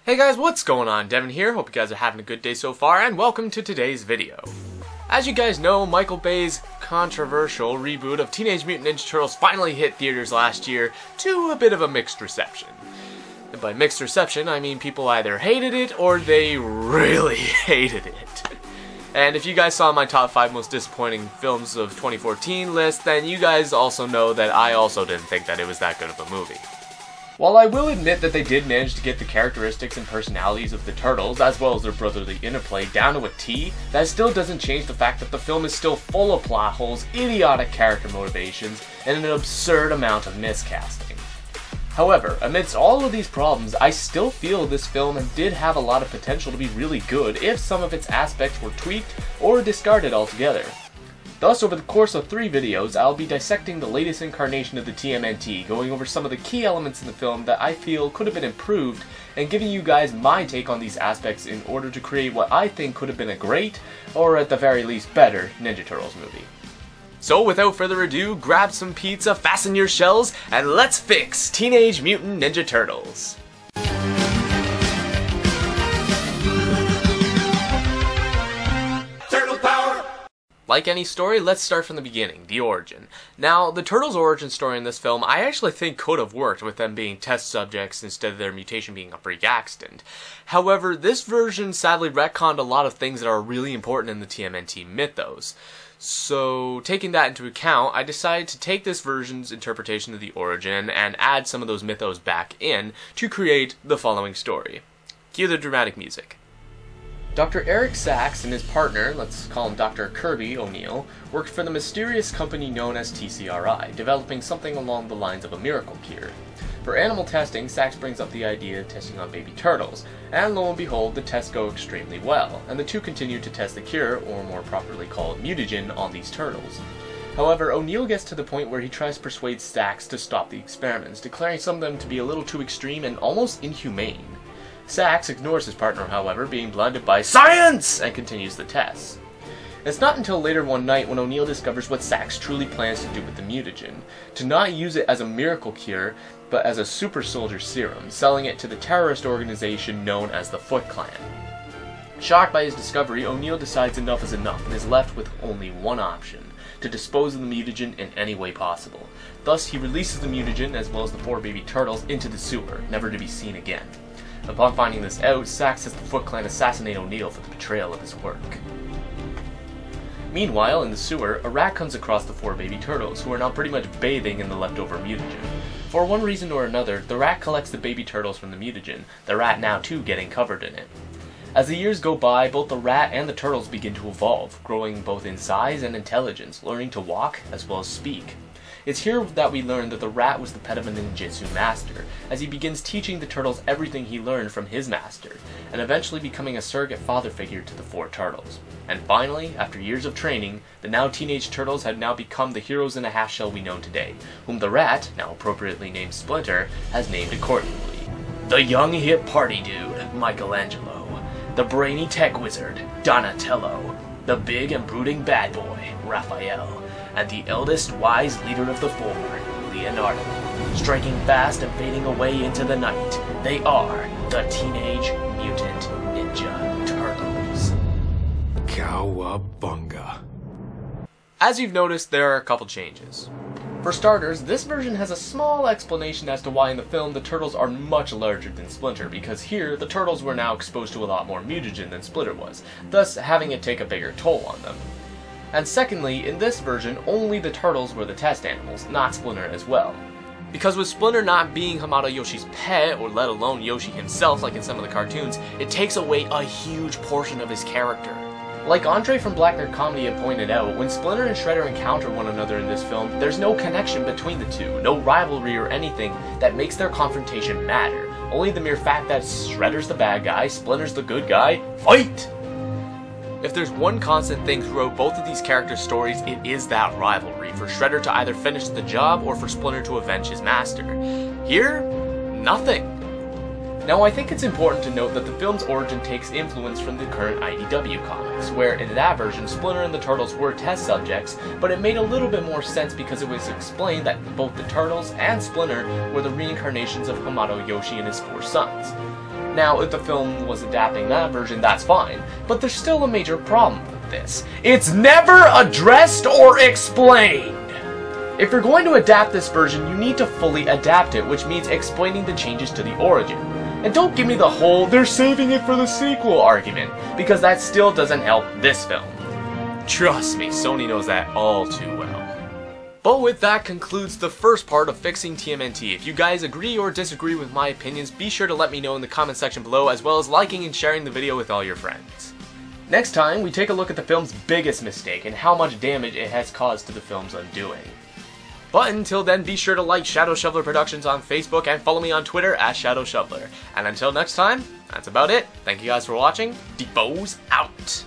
Hey guys, what's going on? Devin here. Hope you guys are having a good day so far, and welcome to today's video. As you guys know, Michael Bay's controversial reboot of Teenage Mutant Ninja Turtles finally hit theaters last year to a bit of a mixed reception. And by mixed reception, I mean people either hated it or they really hated it. And if you guys saw my top 5 most disappointing films of 2014 list, then you guys also know that I also didn't think that it was that good of a movie. While I will admit that they did manage to get the characteristics and personalities of the Turtles, as well as their brotherly interplay, down to a T, that still doesn't change the fact that the film is still full of plot holes, idiotic character motivations, and an absurd amount of miscasting. However, amidst all of these problems, I still feel this film did have a lot of potential to be really good if some of its aspects were tweaked or discarded altogether. Thus, over the course of 3 videos, I'll be dissecting the latest incarnation of the TMNT, going over some of the key elements in the film that I feel could have been improved, and giving you guys my take on these aspects in order to create what I think could have been a great, or at the very least better, Ninja Turtles movie. So without further ado, grab some pizza, fasten your shells, and let's fix Teenage Mutant Ninja Turtles! Like any story, let's start from the beginning, the origin. Now, the Turtles' origin story in this film I actually think could have worked with them being test subjects instead of their mutation being a freak accident. However, this version sadly retconned a lot of things that are really important in the TMNT mythos. So, taking that into account, I decided to take this version's interpretation of the origin and add some of those mythos back in to create the following story. Cue the dramatic music. Dr. Eric Sachs and his partner, let's call him Dr. Kirby O'Neill, worked for the mysterious company known as TCRI, developing something along the lines of a miracle cure. For animal testing, Sachs brings up the idea of testing on baby turtles, and lo and behold, the tests go extremely well, and the two continue to test the cure, or more properly called mutagen, on these turtles. However, O'Neill gets to the point where he tries to persuade Sachs to stop the experiments, declaring some of them to be a little too extreme and almost inhumane. Sachs ignores his partner, however, being blinded by science, and continues the tests. It's not until later one night when O'Neill discovers what Sachs truly plans to do with the mutagen, to not use it as a miracle cure, but as a super soldier serum, selling it to the terrorist organization known as the Foot Clan. Shocked by his discovery, O'Neill decides enough is enough and is left with only one option: to dispose of the mutagen in any way possible. Thus, he releases the mutagen, as well as the 4 baby turtles, into the sewer, never to be seen again. Upon finding this out, Sachs has the Foot Clan assassinate O'Neill for the betrayal of his work. Meanwhile, in the sewer, a rat comes across the 4 baby turtles, who are now pretty much bathing in the leftover mutagen. For one reason or another, the rat collects the baby turtles from the mutagen, the rat now too getting covered in it. As the years go by, both the rat and the turtles begin to evolve, growing both in size and intelligence, learning to walk as well as speak. It's here that we learn that the rat was the pet of a ninjutsu master, as he begins teaching the turtles everything he learned from his master, and eventually becoming a surrogate father figure to the 4 turtles. And finally, after years of training, the now teenage turtles had now become the heroes in a half-shell we know today, whom the rat, now appropriately named Splinter, has named accordingly. The young hip party dude, Michelangelo. The brainy tech wizard, Donatello. The big and brooding bad boy, Raphael. And the eldest wise leader of the 4, Leonardo. Striking fast and fading away into the night, they are the Teenage Mutant Ninja Turtles. Cowabunga. As you've noticed, there are a couple changes. For starters, this version has a small explanation as to why in the film the turtles are much larger than Splinter, because here the turtles were now exposed to a lot more mutagen than Splinter was, thus having it take a bigger toll on them. And secondly, in this version, only the turtles were the test animals, not Splinter as well. Because with Splinter not being Hamato Yoshi's pet, or let alone Yoshi himself like in some of the cartoons, it takes away a huge portion of his character. Like Andre from Black Nerd Comedy had pointed out, when Splinter and Shredder encounter one another in this film, there's no connection between the two, no rivalry or anything that makes their confrontation matter. Only the mere fact that Shredder's the bad guy, Splinter's the good guy, fight! If there's one constant thing throughout both of these characters' stories, it is that rivalry, for Shredder to either finish the job or for Splinter to avenge his master. Here, nothing. Now, I think it's important to note that the film's origin takes influence from the current IDW comics, where in that version, Splinter and the Turtles were test subjects, but it made a little bit more sense because it was explained that both the Turtles and Splinter were the reincarnations of Hamato Yoshi and his 4 sons. Now, if the film was adapting that version, that's fine, but there's still a major problem with this. It's never addressed or explained! If you're going to adapt this version, you need to fully adapt it, which means explaining the changes to the origin. And don't give me the whole, they're saving it for the sequel argument, because that still doesn't help this film. Trust me, Sony knows that all too well. But with that concludes the first part of fixing TMNT. If you guys agree or disagree with my opinions, be sure to let me know in the comment section below, as well as liking and sharing the video with all your friends. Next time, we take a look at the film's biggest mistake and how much damage it has caused to the film's undoing. But until then, be sure to like Shadow Shoveler Productions on Facebook and follow me on Twitter at Shadow Shoveler. And until next time, that's about it. Thank you guys for watching. Deepos out.